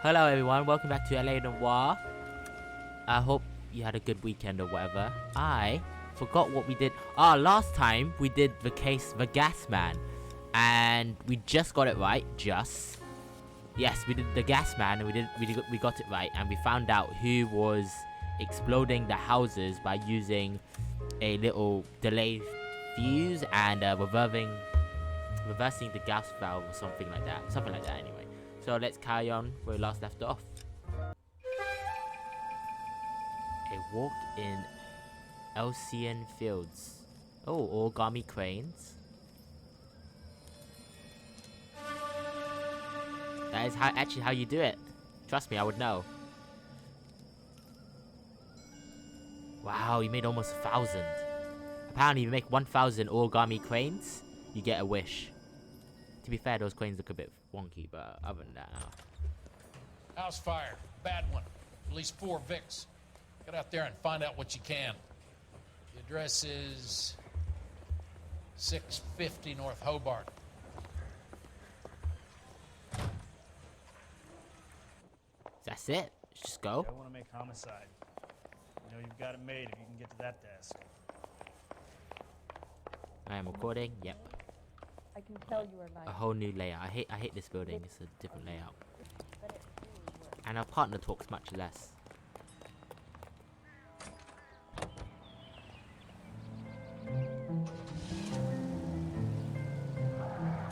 Hello everyone, welcome back to LA Noire. I hope you had a good weekend or whatever. I forgot what we did. Last time we did the case, the gas man. And we just got it right, Yes, we did the gas man and we got it right. And we found out who was exploding the houses by using a little delay fuse and reversing the gas valve or something like that. Something like that anyway. So let's carry on where we last left off. A walk in Elysian fields. Oh, origami cranes. That is actually how you do it. Trust me, I would know. Wow, you made almost 1,000. Apparently, if you make 1,000 origami cranes, you get a wish. To be fair, those cranes look a bit wonky, but other than that, no. House fire. Bad one. At least 4 Vicks. Get out there and find out what you can. The address is 650 North Hobart. That's it. Let's just go. I want to make homicide. You know you've got it made if you can get to that desk. I am recording. Yep. I can tell you are lying. A whole new layout. I hate this building. It's a different layout. And our partner talks much less.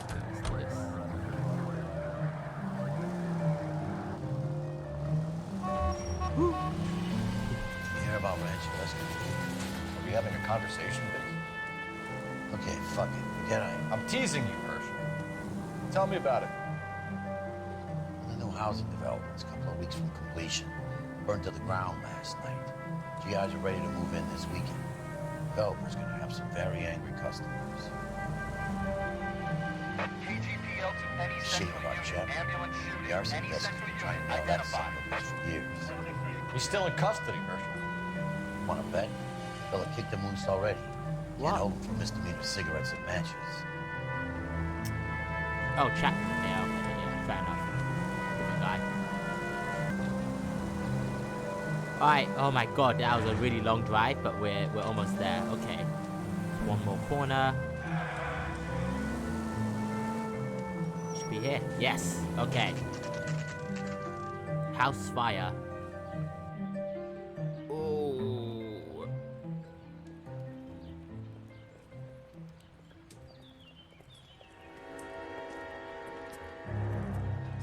Let's do this. You hear about Lynch? Listen. Are we having a conversation, Vic? Okay, fuck it. Forget I'm teasing you, Herschel. Tell me about it. The new housing development's a couple of weeks from completion. Burned to the ground last night. GIs are ready to move in this weekend. Developer's gonna have some very angry customers. Shit about Jeff. The Arson Desk has been trying to nail that son of a bitch for years. He's still in custody, Herschel. Wanna bet? Fella kicked the moose already. What? Get home for misdemeanor cigarettes and matches. Oh, chat. Yeah, okay, yeah, fair enough. Different guy. Alright, oh my god, that was a really long drive, but we're almost there. Okay. One more corner. Should be here. Yes. Okay. House fire. Ooh.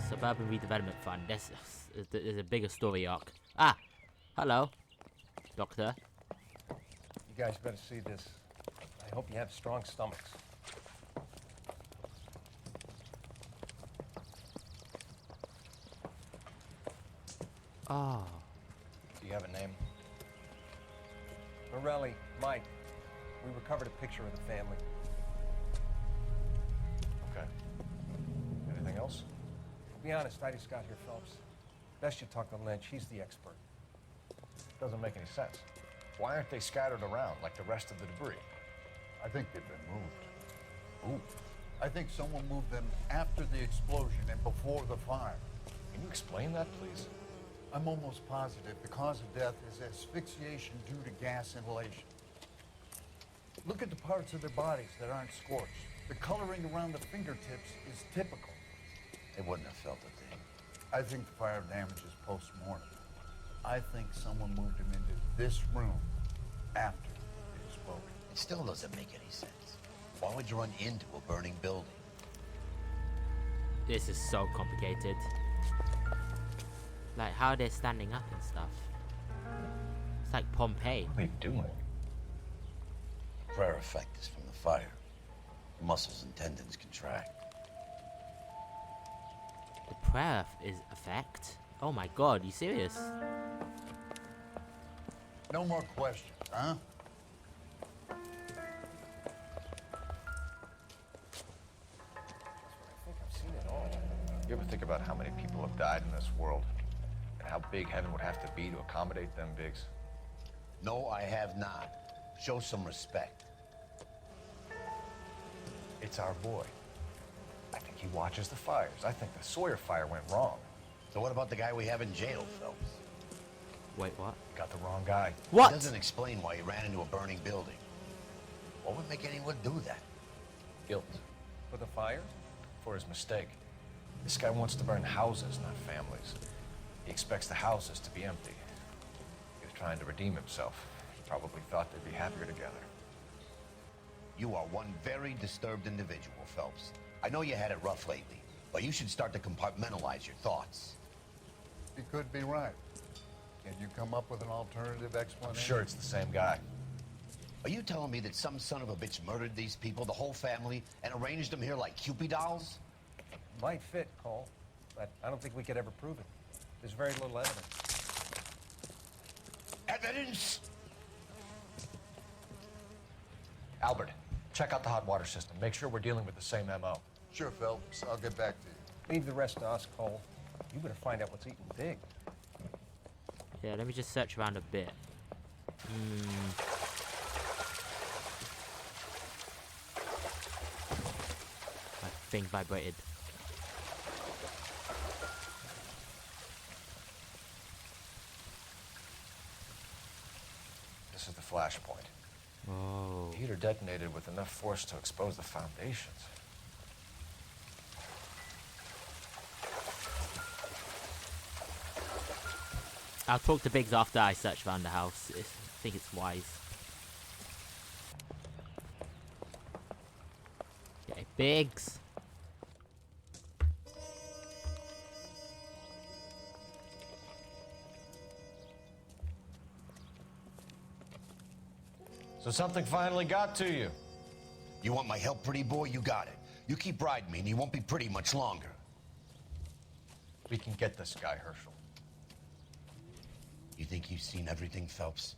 Suburban Redevelopment Fund. There's a bigger story arc. Ah! Hello. Doctor. You guys better see this. I hope you have strong stomachs. Oh. Do you have a name? Morelli, Mike. We recovered a picture of the family. Okay. Anything else? To be honest, I just got here, Phelps. Best you talk to Lynch. He's the expert. Doesn't make any sense. Why aren't they scattered around like the rest of the debris? I think they've been moved. Ooh. I think someone moved them after the explosion and before the fire. Can you explain that, please? I'm almost positive the cause of death is asphyxiation due to gas inhalation. Look at the parts of their bodies that aren't scorched. The coloring around the fingertips is typical. They wouldn't have felt a thing. I think the fire damage is post-mortem. I think someone moved him into this room after the explosion. It still doesn't make any sense. Why would you run into a burning building? This is so complicated. Like how they're standing up and stuff. It's like Pompeii. What are you doing? The prayer effect is from the fire. The muscles and tendons contract. The prayer is effect? Oh my god, you serious? No more questions, huh? I think I've seen it all. You ever think about how many people have died in this world? And how big heaven would have to be to accommodate them, Biggs? No, I have not. Show some respect. It's our boy. I think he watches the fires. I think the Sawyer fire went wrong. So what about the guy we have in jail, Phelps? Wait, what? Got the wrong guy. What? It doesn't explain why he ran into a burning building. What would make anyone do that? Guilt. For the fire? For his mistake. This guy wants to burn houses, not families. He expects the houses to be empty. He was trying to redeem himself. He probably thought they'd be happier together. You are one very disturbed individual, Phelps. I know you had it rough lately, but you should start to compartmentalize your thoughts. You could be right. Can you come up with an alternative I'm explanation? sure it's the same guy. Are you telling me that some son of a bitch murdered these people, the whole family, and arranged them here like Cupid dolls? Might fit, Cole, but I don't think we could ever prove it. There's very little evidence. Evidence? Albert, check out the hot water system. Make sure we're dealing with the same MO. Sure, Phelps. I'll get back to you. Leave the rest to us, Cole. You better find out what's eating big. Yeah, let me just search around a bit. My thing vibrated. This is the flashpoint. Oh. The heater detonated with enough force to expose the foundations. I'll talk to Biggs after I search around the house. I think it's wise. Okay, Biggs. So something finally got to you. You want my help, pretty boy? You got it. You keep riding me and you won't be pretty much longer. We can get this guy, Herschel. You think you've seen everything, Phelps?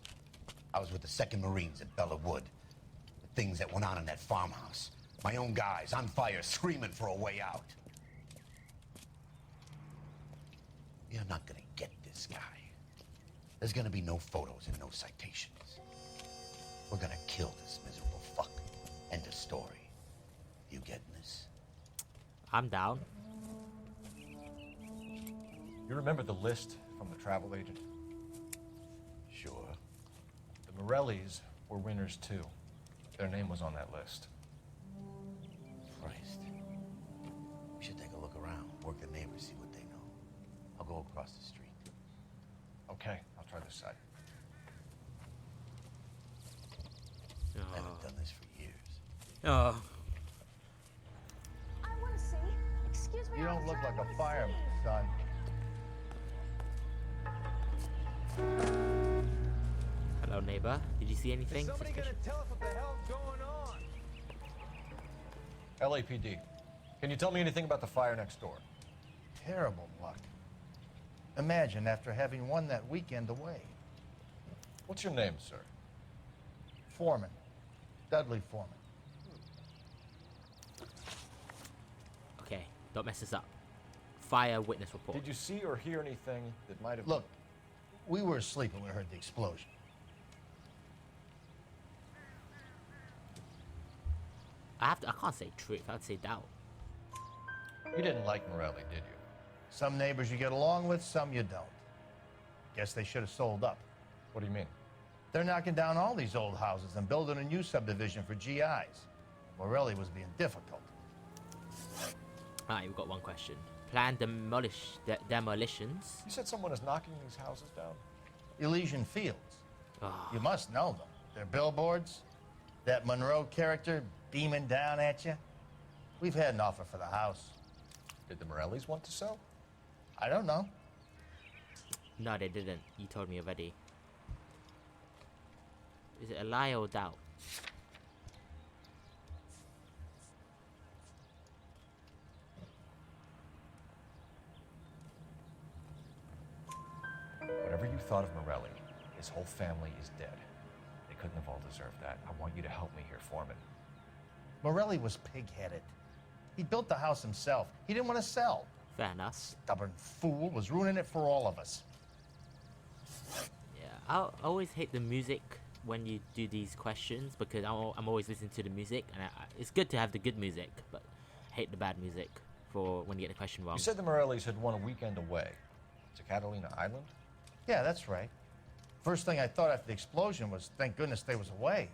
I was with the 2nd Marines at Bella Wood. The things that went on in that farmhouse. My own guys on fire, screaming for a way out. You're not gonna get this guy. There's gonna be no photos and no citations. We're gonna kill this miserable fuck. End of story. You getting this? I'm down. You remember the list from the travel agent? Sure. The Morellis were winners too. Their name was on that list. Christ. We should take a look around, work the neighbors, see what they know. I'll go across the street. Okay, I'll try this side. I haven't done this for years. Oh. I want to see. Excuse me. You don't look like a fireman, son. Hello, neighbor. Did you see anything? Somebody gonna suspicious? tell us what the hell's going on? LAPD, can you tell me anything about the fire next door? Terrible luck. Imagine after having won that weekend away. What's your name, sir? Foreman. Dudley Foreman. Okay, don't mess this up. Fire witness report. Did you see or hear anything that might have... Look, we were asleep when we heard the explosion. I can't say truth. I'd say doubt. You didn't like Morelli, did you? Some neighbors you get along with, some you don't. Guess they should have sold up. What do you mean? They're knocking down all these old houses and building a new subdivision for GIs. Morelli was being difficult. Alright, we've got one question. Planned demolitions. You said someone is knocking these houses down? Elysian Fields. Oh, You must know them. Their billboards, that Monroe character beaming down at you. We've had an offer for the house. Did the Morellis want to sell? I don't know. no, they didn't. You told me already. Is it a lie or doubt? Whatever you thought of Morelli, his whole family is dead. They couldn't have all deserved that. I want you to help me here, Foreman. Morelli was pig-headed. He built the house himself. He didn't want to sell. Fair enough. Stubborn fool was ruining it for all of us. Yeah, I always hate the music when you do these questions because I'm always listening to the music, and it's good to have the good music, but I hate the bad music for when you get the question wrong. You said the Morellis had won a weekend away. To Catalina Island? Yeah, that's right. First thing I thought after the explosion was, thank goodness they was away.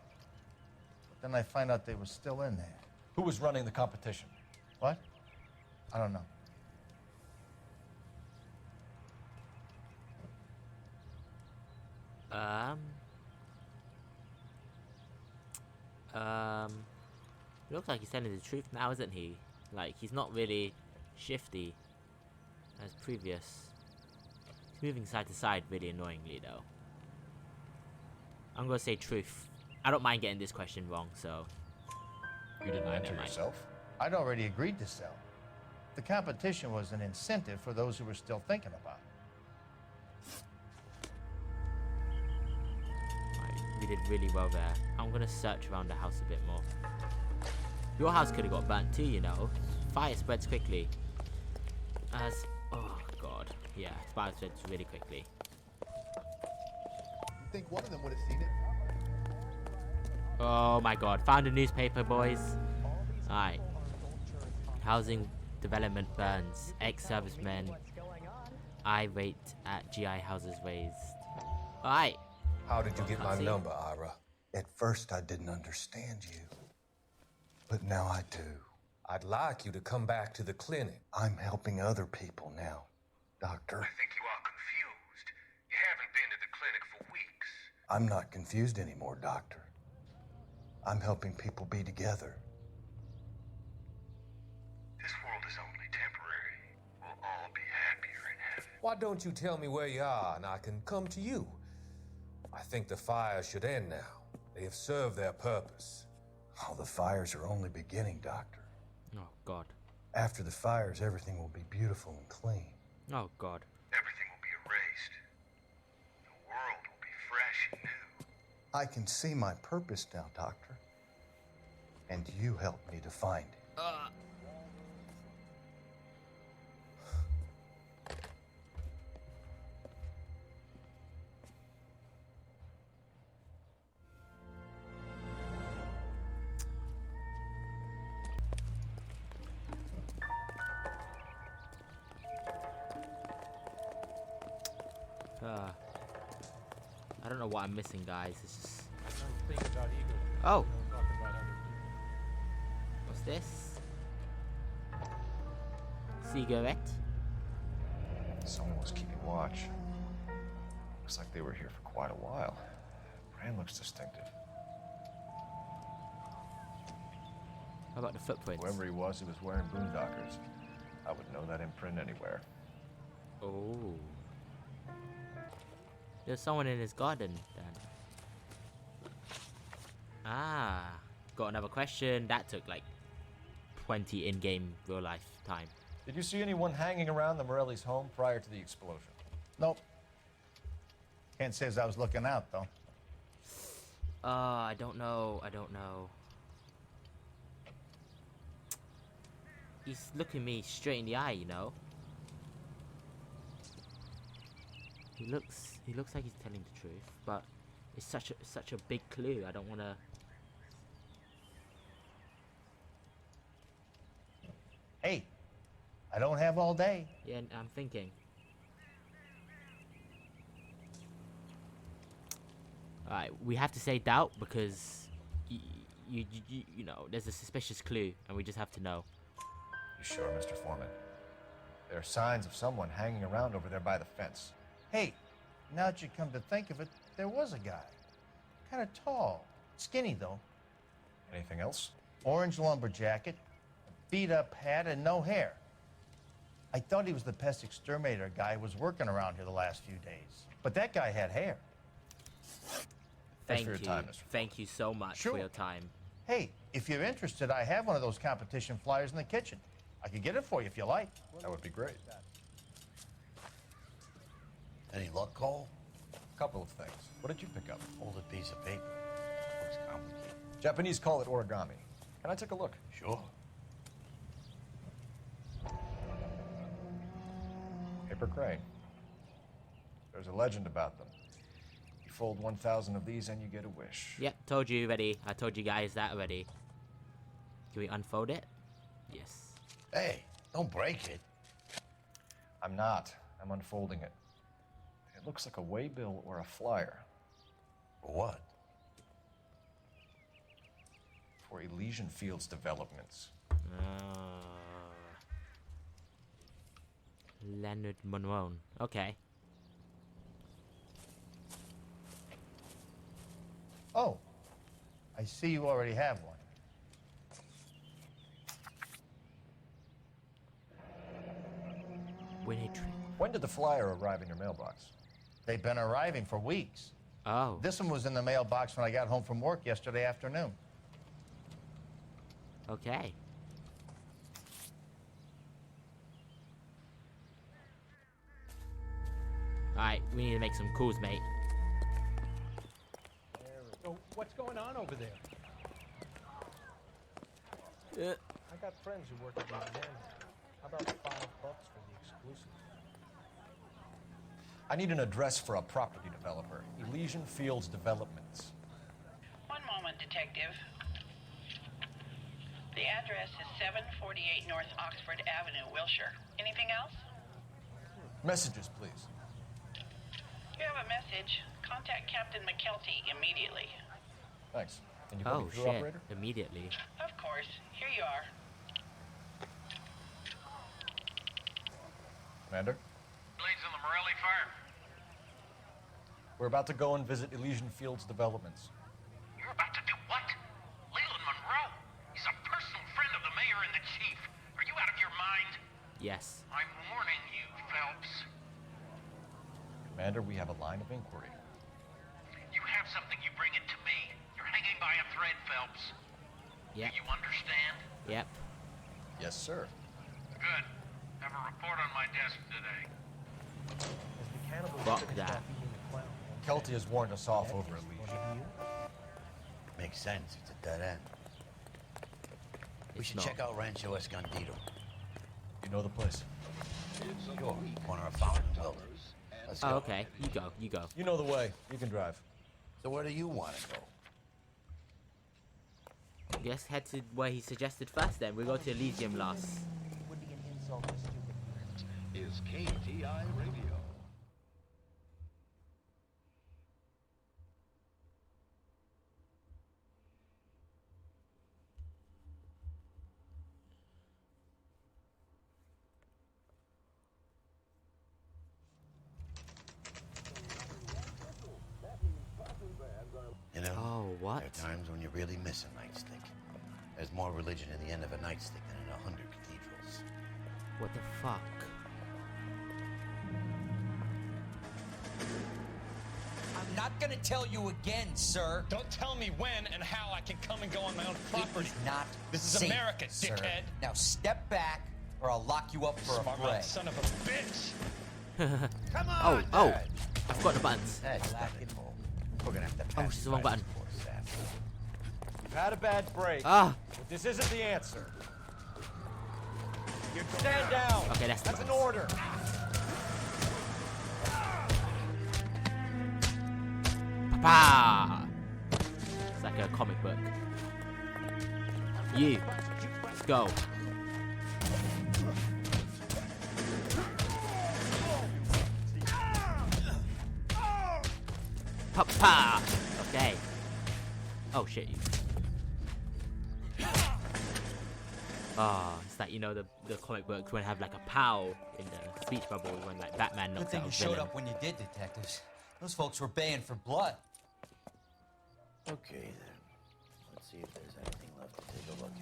But then I find out they was still in there. Who was running the competition? What? I don't know. It looks like he's telling the truth now, isn't he? Like, he's not really shifty as previous. He's moving side to side really annoyingly, though. I'm gonna say truth. I don't mind getting this question wrong, so... You didn't enter Never mind. yourself? I'd already agreed to sell. The competition was an incentive for those who were still thinking about it. Right, we did really well there. I'm gonna search around the house a bit more. Your house could have got burnt too, you know. Fire spreads quickly. As... Oh, God. Yeah, fire spreads really quickly. You think one of them would have seen it? Oh my God. Found a newspaper, boys. Alright. Housing development burns. Ex-servicemen irate at GI houses raised. Alright. How did you get my see. number, Ira? At first, I didn't understand you. But now I do. I'd like you to come back to the clinic. I'm helping other people now, Doctor. I think you are confused. You haven't been to the clinic for weeks. I'm not confused anymore, Doctor. I'm helping people be together. This world is only temporary. We'll all be happier in heaven. Why don't you tell me where you are and I can come to you? I think the fire should end now. They have served their purpose. Oh, the fires are only beginning, Doctor. Oh, God. After the fires, everything will be beautiful and clean. Oh, God. Everything will be erased. The world will be fresh and new. I can see my purpose now, Doctor. And you helped me to find it. I don't know what I'm missing, guys. It's just... Think about ego. Oh! Don't talk about other people. What's this? Cigarette? Someone was keeping watch. Looks like they were here for quite a while. Brand looks distinctive. How about the footprints? Whoever he was wearing boondockers. I would know that imprint anywhere. Oh. There's someone in his garden, then. Ah. Got another question. That took like 20 in-game real-life time. Did you see anyone hanging around the Morelli's home prior to the explosion? Nope. Can't say as I was looking out, though. I don't know. I don't know. He's looking me straight in the eye, you know. He looks like he's telling the truth, but it's such a big clue. I don't want to. Hey, I don't have all day. Yeah, I'm thinking. All right, we have to say doubt because you know there's a suspicious clue, and we just have to know. You sure, Mr. Foreman? There are signs of someone hanging around over there by the fence. Hey, now that you come to think of it, there was a guy. Kind of tall. Skinny, though. Anything else? Orange lumber jacket, beat-up hat, and no hair. I thought he was the pest exterminator guy who was working around here the last few days. But that guy had hair. Thanks Thank for your you. time, Mr. Thank you so much Sure. for your time. Hey, if you're interested, I have one of those competition flyers in the kitchen. I could get it for you if you like. That would be great. Any luck, Cole? Couple of things. What did you pick up? Folded piece of paper. Looks complicated. Japanese call it origami. Can I take a look? Sure. Paper crane. There's a legend about them. You fold 1,000 of these and you get a wish. Yep, told you already. I told you guys that already. Can we unfold it? Yes. Hey, don't break it. I'm not. I'm unfolding it. It looks like a waybill or a flyer. For what? For Elysian Fields Developments. Leonard Monroe. Okay. Oh, I see you already have one. When did the flyer arrive in your mailbox? They've been arriving for weeks. Oh. This one was in the mailbox when I got home from work yesterday afternoon. Okay. Alright, we need to make some calls, mate. So what's going on over there? I got friends who work at the exam. How about $5 for the exclusive? I need an address for a property developer. Elysian Fields Developments. One moment, detective. The address is 748 North Oxford Avenue, Wilshire. Anything else? Messages, please. You have a message. Contact Captain McKelty immediately. Thanks. Can you put Oh me through, shit! operator? Immediately. Of course. Here you are. Commander? Blades on the Morelli fire. We're about to go and visit Elysian Fields Developments. You're about to do what? Leland Monroe. He's a personal friend of the mayor and the chief. Are you out of your mind? Yes. I'm warning you, Phelps. Commander, we have a line of inquiry. You have something, you bring it to me. You're hanging by a thread, Phelps. Yep. Do you understand? Yep. Yes, sir. Good. Have a report on my desk today. Fuck that. Kelty has warned us off over Elysian. Makes sense. It's a dead end. We It's should not. check out Rancho Escondido. You know the place? Sure. Corner of Fountain and Wilder. Let's go. Oh, okay. You go. You go. You know the way. You can drive. So where do you want to go? Let's head to where he suggested first. Then we go to Elysium last. Would be an insult to stupid. Is KTI Radio. You know, Oh, what? there are times when you really miss a nightstick. There's more religion in the end of a nightstick than in 100 cathedrals. What the fuck? I'm not gonna tell you again, sir. Don't tell me when and how I can come and go on my own property. It is not This is safe, America, sir. dickhead. Now step back, or I'll lock you up for Smart a fray. mouth son of a bitch. Come Oh, on, oh! Dad. I forgot the buttons. That's not it. We're gonna have to pass. Oh, she's the wrong button. You've had a bad break. Ah! But this isn't the answer. You stand down. Okay, that's an nice. order. Pa! It's like a comic book. You. Let's go. Pa! Okay. Oh shit. Oh, it's like, you know, the comic books when they have like a pow in the speech bubble when like Batman Good knocks thing out you a showed villain. up when you did, detectives. Those folks were baying for blood. Okay, then. Let's see if there's anything left to take a look at.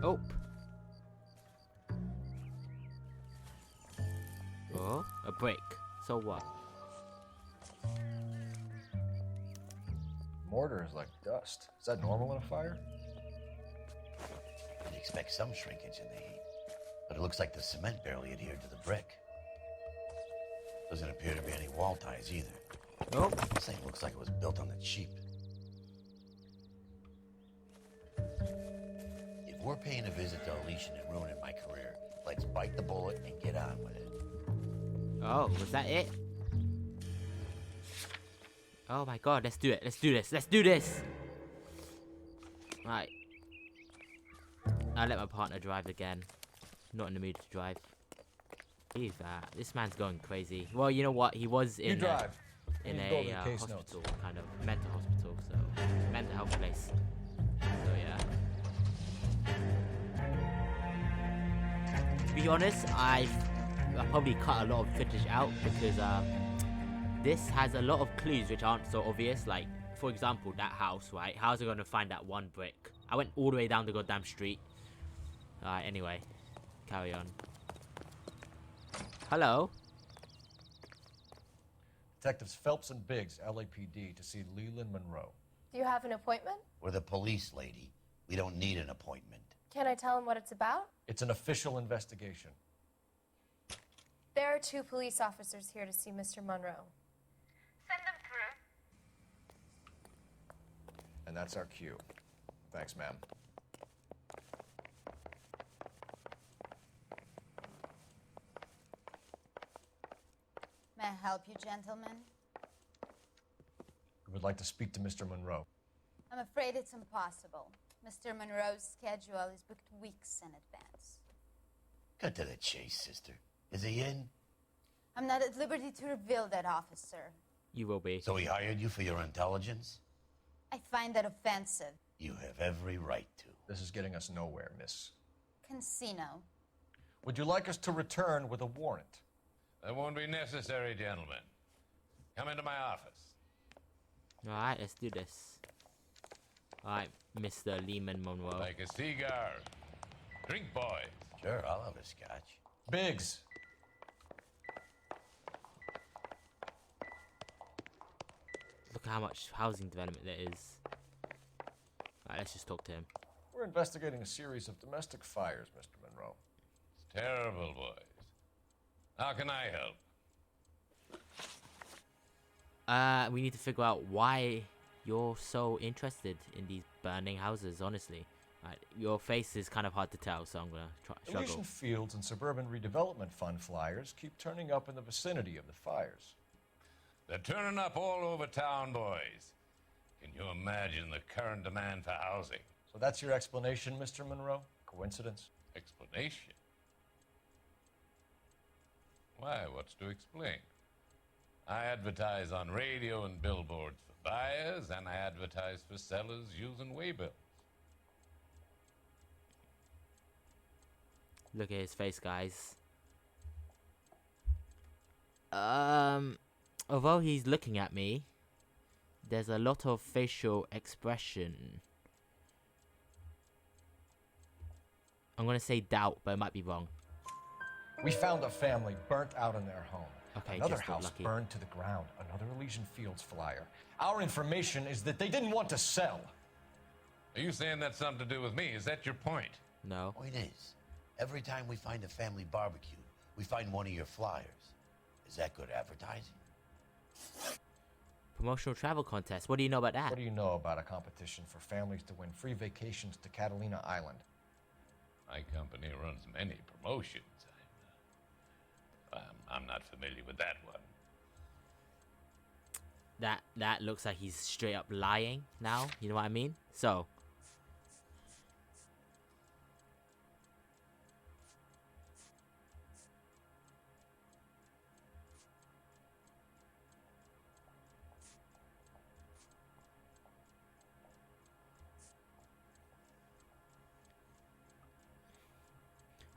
Oh. Oh, a break. So what? Mortar is like dust. Is that normal in a fire? You'd expect some shrinkage in the heat, but it looks like the cement barely adhered to the brick. Doesn't appear to be any wall ties either. Oh. This thing looks like it was built on the cheap. If we're paying a visit to Elysian and ruining my career, let's bite the bullet and get on with it. Oh, was that it? Oh my god, let's do it. Let's do this. Let's do this. Right. I let my partner drive again. Not in the mood to drive. Leave that. This man's going crazy. Well, you know what? He was in drive. in You go over a the case hospital, kind of mental hospital, so mental health place. So yeah. To be honest, I probably cut a lot of footage out because this has a lot of clues which aren't so obvious. Like, for example, that house, right? How's it gonna find that one brick? I went all the way down the goddamn street. Alright, anyway. Carry on. Hello? Detectives Phelps and Biggs, LAPD, to see Leland Monroe. Do you have an appointment? We're the police, lady. We don't need an appointment. Can I tell him what it's about? It's an official investigation. There are 2 police officers here to see Mr. Monroe. Send them through. And that's our cue. Thanks, ma'am. May I help you, gentlemen? We would like to speak to Mr. Monroe. I'm afraid it's impossible. Mr. Monroe's schedule is booked weeks in advance. Cut to the chase, sister. Is he in? I'm not at liberty to reveal that, officer. You will be. So he hired you for your intelligence? I find that offensive. You have every right to. This is getting us nowhere, miss. Casino. Would you like us to return with a warrant? That won't be necessary, gentlemen. Come into my office. Alright, let's do this. Alright, Mr. Lehman Monroe. Like a cigar. Drink, boys. Sure, I'll have a scotch. Biggs. Look at how much housing development there is. Alright, let's just talk to him. We're investigating a series of domestic fires, Mr. Monroe. It's terrible, boys. How can I help? We need to figure out why you're so interested in these burning houses, honestly. Right, your face is kind of hard to tell, so I'm gonna struggle. Elysian Fields and Suburban Redevelopment Fund flyers keep turning up in the vicinity of the fires. They're turning up all over town, boys. Can you imagine the current demand for housing? So that's your explanation, Mr. Monroe? Coincidence? Explanation? Why, what's to explain? I advertise on radio and billboards for buyers, and I advertise for sellers using waybills. Look at his face, guys. Although he's looking at me, there's a lot of facial expression. I'm gonna say doubt, but it might be wrong. We found a family burnt out in their home. Okay, Another just got house lucky. burned to the ground. Another Elysian Fields flyer. Our information is that they didn't want to sell. Are you saying that's something to do with me? Is that your point? No. Oh, it is. Every time we find a family barbecue, we find one of your flyers. Is that good advertising? Promotional travel contest. What do you know about that? What do you know about a competition for families to win free vacations to Catalina Island? My company runs many promotions. I'm not familiar with that one. That looks like he's straight up lying now. You know what I mean? So.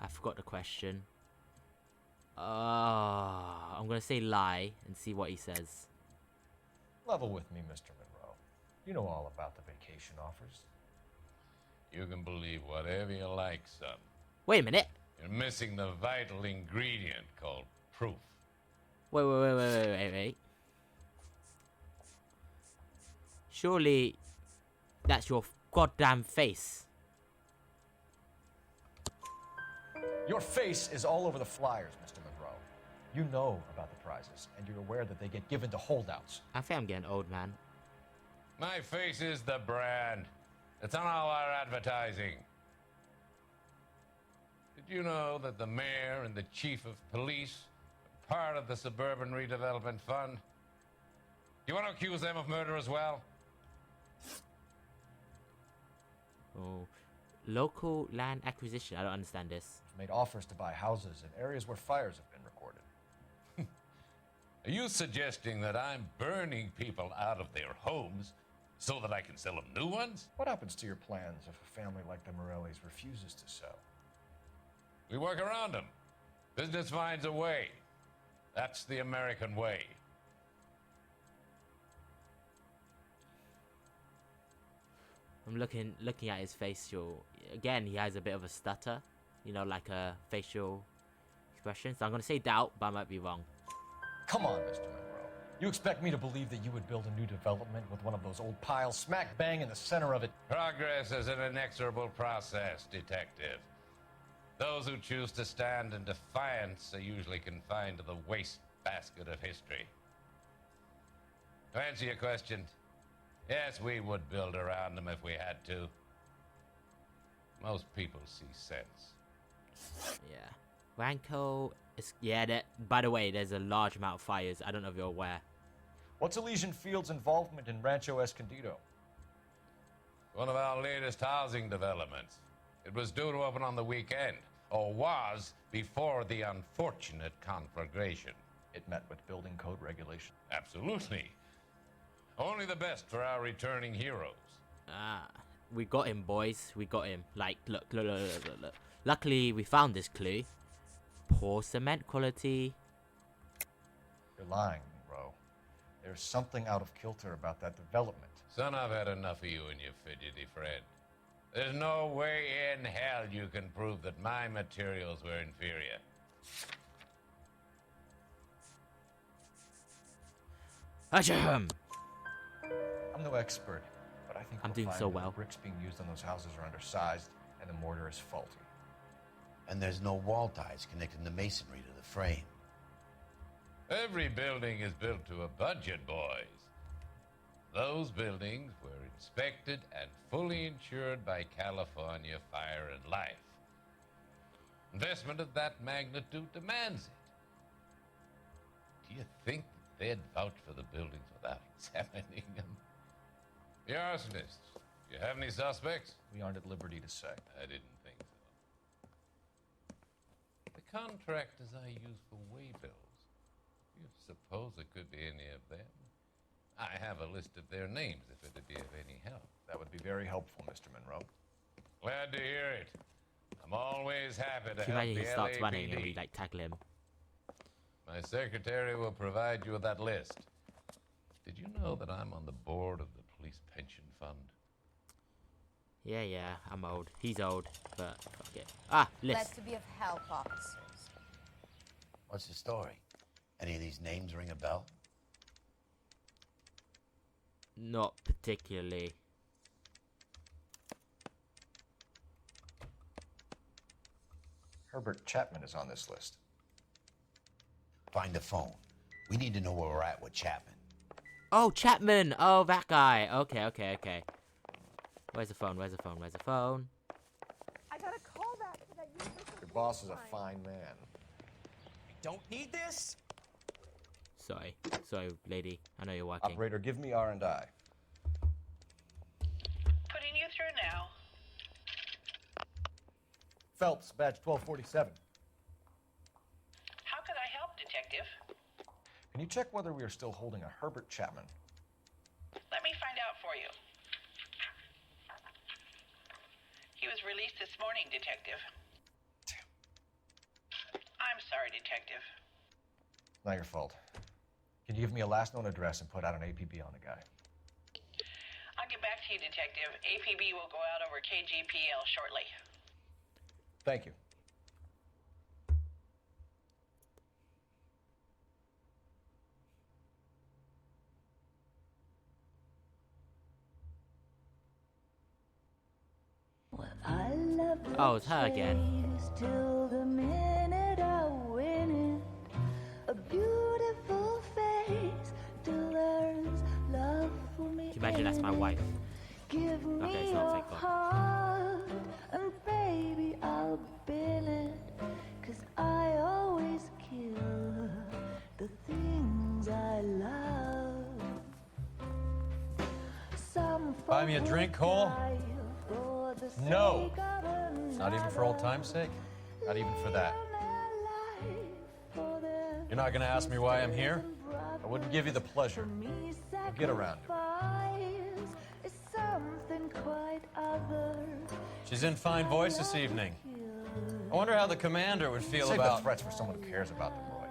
I forgot the question. I'm gonna say lie and see what he says. Level with me, Mr. Monroe. You know all about the vacation offers. You can believe whatever you like, son. Wait a minute. You're missing the vital ingredient called proof. Wait. Surely that's your goddamn face. Your face is all over the flyers, Mr. Monroe. You know about the prizes, and you're aware that they get given to holdouts. I think I'm getting old, man. My face is the brand. It's on all our advertising. Did you know that the mayor and the chief of police are part of the Suburban Redevelopment Fund? Do you want to accuse them of murder as well? Oh, local land acquisition. I don't understand this. Made offers to buy houses in areas where fires have been recorded. Are you suggesting that I'm burning people out of their homes so that I can sell them new ones? What happens to your plans if a family like the Morellis refuses to sell? We work around them. Business finds a way. That's the American way. I'm looking at his facial. Again, he has a bit of a stutter. You know, like a facial expression. So I'm going to say doubt, but I might be wrong. Come on, Mr. Monroe. You expect me to believe that you would build a new development with one of those old piles smack bang in the center of it? Progress is an inexorable process, Detective. Those who choose to stand in defiance are usually confined to the wastebasket of history. To answer your question, yes, we would build around them if we had to. Most people see sense. Yeah. Ranko is... Yeah, by the way, there's a large amount of fires. I don't know if you're aware. What's Elysian Field's involvement in Rancho Escondido? One of our latest housing developments. It was due to open on the weekend, or was before the unfortunate conflagration. It met with building code regulations. Absolutely. Only the best for our returning heroes. We got him, boys. We got him. Like, look. Luckily, we found this clue. Poor cement quality. You're lying, Monroe. There's something out of kilter about that development. Son, I've had enough of you and your fidgety friend. There's no way in hell you can prove that my materials were inferior. Ahem. I'm no expert, but I think I'm we'll doing find so that well. The bricks being used on those houses are undersized, and the mortar is faulty. And there's no wall ties connecting the masonry to the frame. Every building is built to a budget, boys. Those buildings were inspected and fully insured by California Fire and Life. Investment of that magnitude demands it. Do you think that they'd vouch for the buildings without examining them? The arsonists, do you have any suspects? We aren't at liberty to say. I didn't think so. The contractors I use for waybills, do you suppose it could be any of them? I have a list of their names if it'd be of any help. That would be very helpful, Mr. Monroe. Glad to hear it. I'm always happy to Can you help imagine the he starts running and we LAPD. like tackle him? My secretary will provide you with that list. Did you know that I'm on the board of the police pension fund? Yeah, I'm old. He's old, but fuck it. List. Glad to be of help, officers. What's the story? Any of these names ring a bell? Not particularly. Herbert Chapman is on this list. Find the phone. We need to know where we're at with Chapman. Oh, Chapman! Oh, that guy. Okay. Where's the phone? I got a call back for that Your boss is a fine man. I don't need this. Sorry, lady. I know you're working. Operator, give me R&I. Putting you through now. Phelps, badge 1247. How could I help, Detective? Can you check whether we are still holding a Herbert Chapman? Let me find out for you. He was released this morning, Detective. I'm sorry, Detective. Not your fault. Can you give me a last known address and put out an APB on the guy? I'll get back to you, Detective. APB will go out over KGPL shortly. Thank you. Oh, it's her again. Till the minute I win it, a beautiful face delivers love for me. Can you imagine that's my wife? Give me Okay, it's your not fake though. heart, and baby I'll bill it, 'cause I always kill the things I love. Some Buy me a folk drink, will Cole? die for the No. Not even for old time's sake? Not even for that. You're not gonna ask me why I'm here? I wouldn't give you the pleasure. We'll get around to it. She's in fine voice this evening. I wonder how the commander would feel Save about... the threats for someone who cares about them, Roy.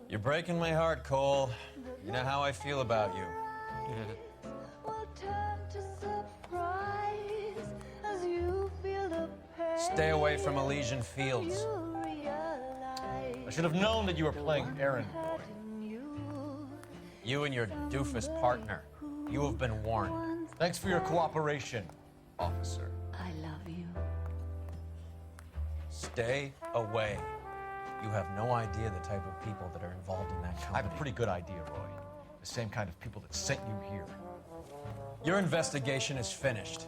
You're breaking my heart, Cole. You know how I feel about you. Stay away from Elysian Fields. I should have known that you were playing errand boy. You and your doofus partner. You have been warned. Thanks for your cooperation, officer. I love you. Stay away. You have no idea the type of people that are involved in that I company. have a pretty good idea, Roy. The same kind of people that sent you here. Your investigation is finished.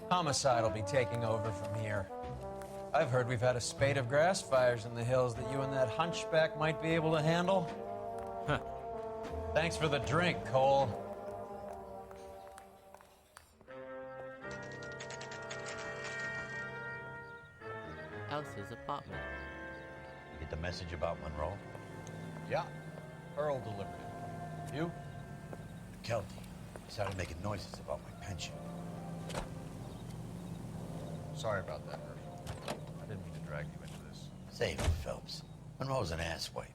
Homicide will be taking over from here. I've heard we've had a spate of grass fires in the hills that you and that hunchback might be able to handle. Huh. Thanks for the drink, Cole. Elsa's apartment. You get the message about Monroe? Yeah, Earl delivered it. You? Kelty started making noises about my pension. Sorry about that, Herschel. I didn't mean to drag you into this. Save it, Phelps. Monroe's an asswipe.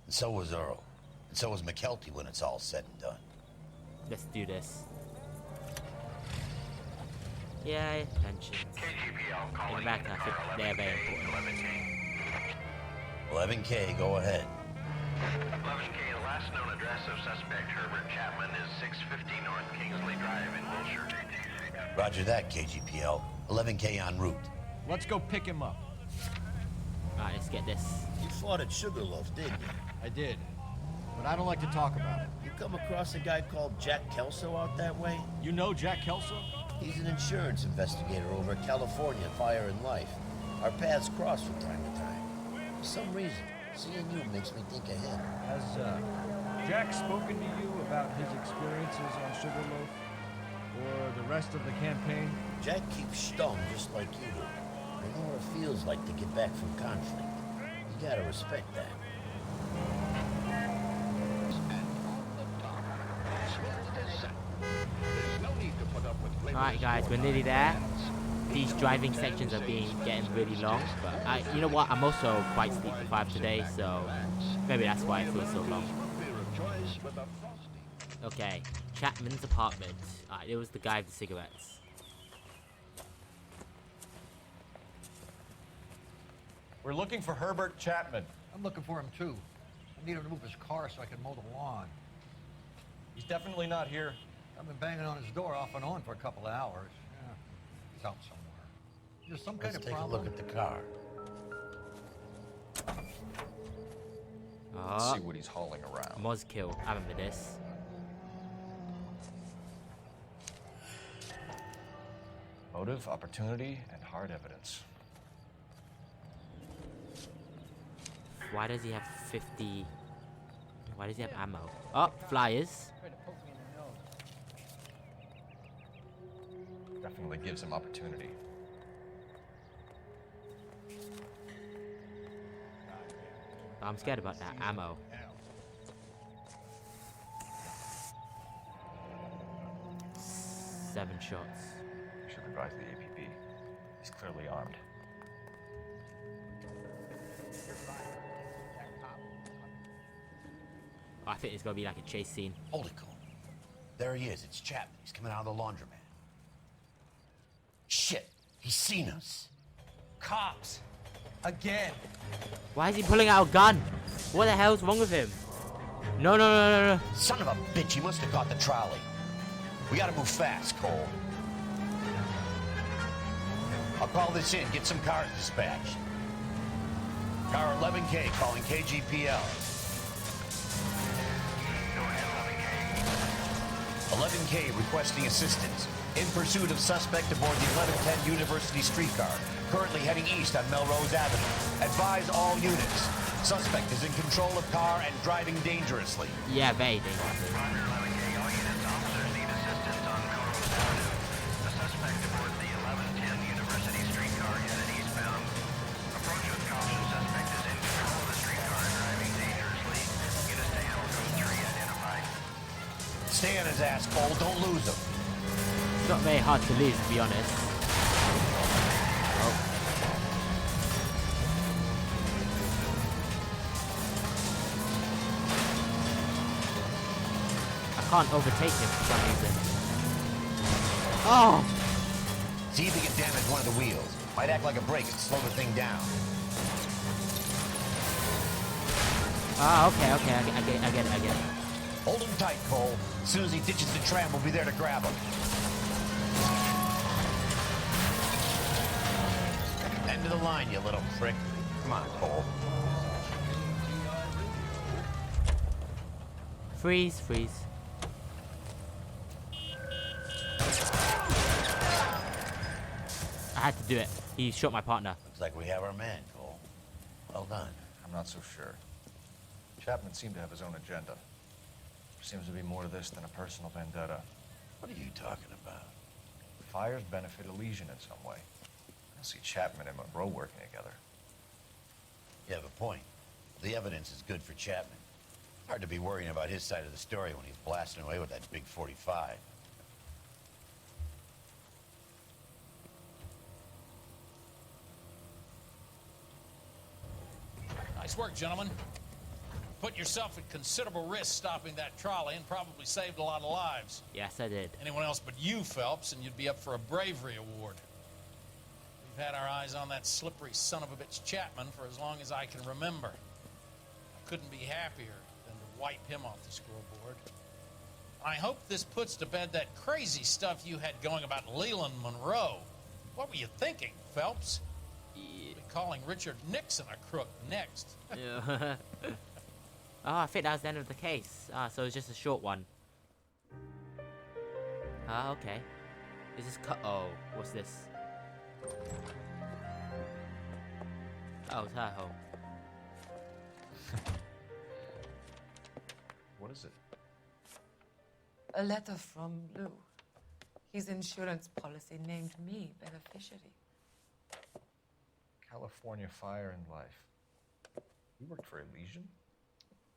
And so was Earl. And so was McKelty when it's all said and done. Let's do this. Yay, pensions. In the back, I think they're very important. 11K, go ahead. 11K, the last known address of suspect Herbert Chapman is 650 North Kingsley Drive in Wilshire. Roger that, KGPL. 11K en route. Let's go pick him up. Alright, let's get this. You fought at Sugarloaf, didn't you? I did. But I don't like to talk about it. You come across a guy called Jack Kelso out that way? You know Jack Kelso? He's an insurance investigator over at California Fire and Life. Our paths cross from time to time. For some reason, seeing you makes me think of him. Has Jack spoken to you about his experiences on Sugarloaf? Or the rest of the campaign? Jack keeps stum just like you do. I know what it feels like to get back from conflict. You gotta respect that. Alright guys, we're nearly there. These driving sections are getting really long, but you know what, I'm also quite sleep deprived today, so maybe that's why it feels so long. Okay, Chapman's apartment. Alright, it was the guy with the cigarettes. We're looking for Herbert Chapman. I'm looking for him too. I need him to move his car so I can mow the lawn. He's definitely not here. I've been banging on his door off and on for a couple of hours. Yeah, he's out somewhere. Is there some kind Let's of take problem? a look at the car. Let's see what he's hauling around. Mozkill, I remember this. Motive, opportunity, and hard evidence. Why does he have 50? Why does he have ammo? Oh, flyers. Definitely gives him opportunity. I'm scared about that ammo. Seven shots. You should advise the APB. He's clearly armed. Oh, I think it's gonna be like a chase scene. Hold it, Cole. There he is. It's Chapman. He's coming out of the laundromat. Shit. He's seen us. Cops. Again. Why is he pulling out a gun? What the hell's wrong with him? No, no, no, no, no. Son of a bitch. He must have caught the trolley. We gotta move fast, Cole. I'll call this in. Get some cars dispatched. Car 11K calling KGPL. 11K requesting assistance. In pursuit of suspect aboard the 1110 University streetcar. Currently heading east on Melrose Avenue. Advise all units. Suspect is in control of car and driving dangerously. Yeah, very dangerously. Stay on his ass, Cole. Don't lose him. It's not very hard to lose, to be honest. Oh. I can't overtake him for some reason. Oh! See if he can damage one of the wheels. Might act like a brake and slow the thing down. Ah, okay, I get it. Hold him tight, Cole. As soon as he ditches the tram, we'll be there to grab him. End of the line, you little prick. Come on, Cole. Freeze. I had to do it. He shot my partner. Looks like we have our man, Cole. Well done. I'm not so sure. Chapman seemed to have his own agenda. There seems to be more to this than a personal vendetta. What are you talking about? The fires benefit Elysian in some way. I don't see Chapman and Monroe working together. You have a point. The evidence is good for Chapman. Hard to be worrying about his side of the story when he's blasting away with that big 45. Nice work, gentlemen. Put yourself at considerable risk stopping that trolley and probably saved a lot of lives. Yes, I did. Anyone else but you, Phelps, and you'd be up for a bravery award. We've had our eyes on that slippery son of a bitch Chapman for as long as I can remember. I couldn't be happier than to wipe him off the scoreboard. I hope this puts to bed that crazy stuff you had going about Leland Monroe. What were you thinking, Phelps? Be calling Richard Nixon a crook next. Yeah. Oh, I think that was the end of the case. So it's just a short one. Okay. Is this cut? Oh, what's this? Oh, it's her home. What is it? A letter from Lou. His insurance policy named me beneficiary. California Fire and Life. You worked for Elysian?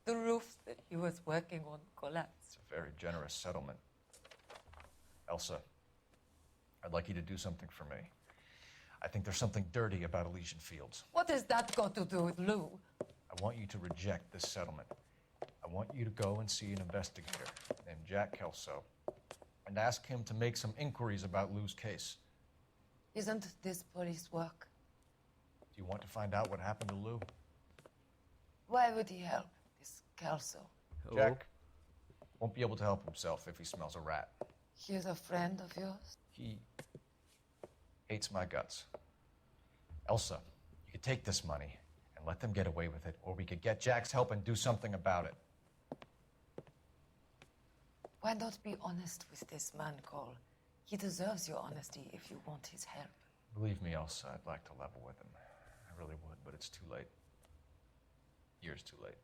The roof that he was working on collapsed. It's a very generous settlement. Elsa, I'd like you to do something for me. I think there's something dirty about Elysian Fields. What has that got to do with Lou? I want you to reject this settlement. I want you to go and see an investigator named Jack Kelso and ask him to make some inquiries about Lou's case. Isn't this police work? Do you want to find out what happened to Lou? Why would he help, this Kelso? Jack won't be able to help himself if he smells a rat. He is a friend of yours? He hates my guts. Elsa, you could take this money and let them get away with it, or we could get Jack's help and do something about it. Why not be honest with this man, Cole? He deserves your honesty if you want his help. Believe me, Elsa, I'd like to level with him. I really would, but it's too late. Years too late.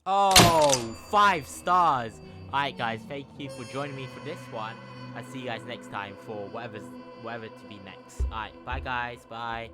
Oh, 5 stars. Alright guys, thank you for joining me for this one. I'll see you guys next time for whatever to be next. Alright, bye guys, bye.